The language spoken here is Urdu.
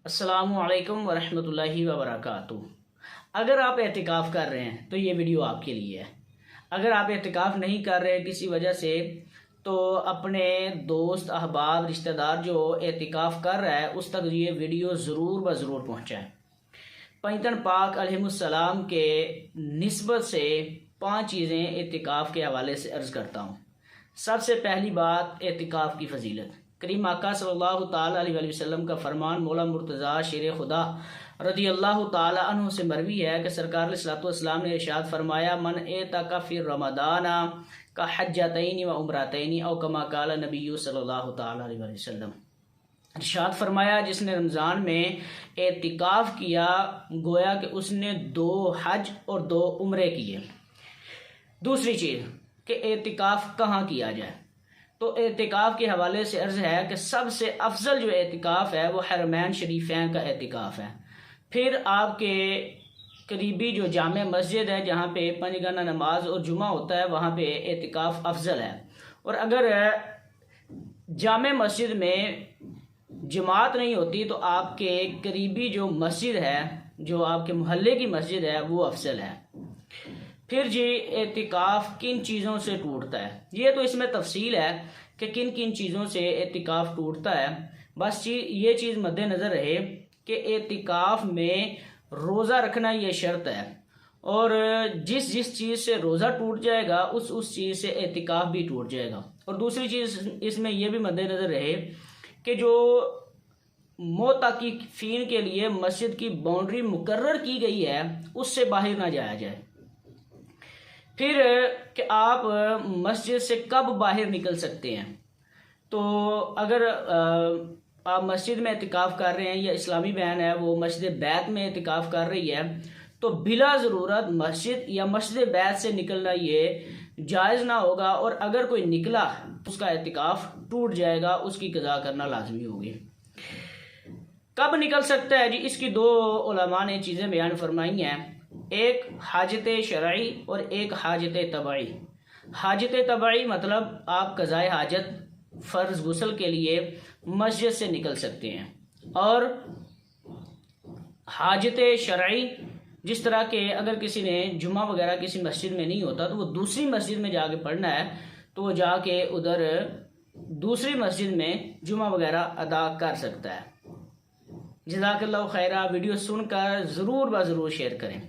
السلام علیکم ورحمۃ اللہ وبرکاتہ۔ اگر آپ اعتکاف کر رہے ہیں تو یہ ویڈیو آپ کے لیے ہے۔ اگر آپ اعتکاف نہیں کر رہے کسی وجہ سے تو اپنے دوست احباب رشتہ دار جو اعتکاف کر رہا ہے اس تک یہ ویڈیو ضرور پہنچائیں۔ پیغمبر پاک علیہ السلام کے نسبت سے 5 چیزیں اعتکاف کے حوالے سے عرض کرتا ہوں۔ سب سے پہلی بات اعتکاف کی فضیلت۔ کریم آقا صلی اللہ تعالیٰ علیہ وسلم کا فرمان مولا مرتضیٰ شیر خدا رضی اللہ تعالیٰ عنہ سے مروی ہے کہ سرکار علیہ السلام نے ارشاد فرمایا من اعتکف فی رمضان کا حجتین و عمرتین او کما قال نبی صلی اللہ تعالیٰ علیہ وسلم۔ ارشاد فرمایا جس نے رمضان میں اعتکاف کیا گویا کہ اس نے 2 حج اور 2 عمرے کیے۔ دوسری چیز کہ اعتکاف کہاں کیا جائے، تو اعتکاف کے حوالے سے عرض ہے کہ سب سے افضل جو اعتکاف ہے وہ حرمین شریفین کا اعتکاف ہے۔ پھر آپ کے قریبی جو جامع مسجد ہے جہاں پہ 5 گانا نماز اور جمعہ ہوتا ہے وہاں پہ اعتکاف افضل ہے۔ اور اگر جامع مسجد میں جماعت نہیں ہوتی تو آپ کے قریبی جو مسجد ہے جو آپ کے محلے کی مسجد ہے وہ افضل ہے۔ پھر جی اعتکاف کن چیزوں سے ٹوٹتا ہے، یہ تو اس میں تفصیل ہے کہ کن کن چیزوں سے اعتکاف ٹوٹتا ہے۔ بس یہ چیز مد نظر رہے کہ اعتکاف میں روزہ رکھنا یہ شرط ہے، اور جس چیز سے روزہ ٹوٹ جائے گا اس چیز سے اعتکاف بھی ٹوٹ جائے گا۔ اور دوسری چیز اس میں یہ بھی مد نظر رہے کہ جو معتکفین کے لیے مسجد کی باؤنڈری مقرر کی گئی ہے اس سے باہر نہ جایا جائے۔ پھر کہ آپ مسجد سے کب باہر نکل سکتے ہیں، تو اگر آپ مسجد میں اعتکاف کر رہے ہیں یا اسلامی بہن ہے وہ مسجد بیت میں اعتکاف کر رہی ہے تو بلا ضرورت مسجد یا مسجد بیت سے نکلنا یہ جائز نہ ہوگا، اور اگر کوئی نکلا اس کا اعتکاف ٹوٹ جائے گا، اس کی قضا کرنا لازمی ہوگی۔ کب نکل سکتا ہے جی، اس کی 2 علماء نے چیزیں بیان فرمائی ہیں، ایک حاجت شرعی اور ایک حاجت طبعی۔ حاجت طبعی مطلب آپ قضائے حاجت فرض غسل کے لیے مسجد سے نکل سکتے ہیں، اور حاجت شرعی جس طرح کہ اگر کسی نے جمعہ وغیرہ کسی مسجد میں نہیں ہوتا تو وہ دوسری مسجد میں جا کے پڑھنا ہے تو وہ جا کے ادھر دوسری مسجد میں جمعہ وغیرہ ادا کر سکتا ہے۔ جزاک اللہ خیرہ۔ ویڈیو سن کر ضرور شیئر کریں۔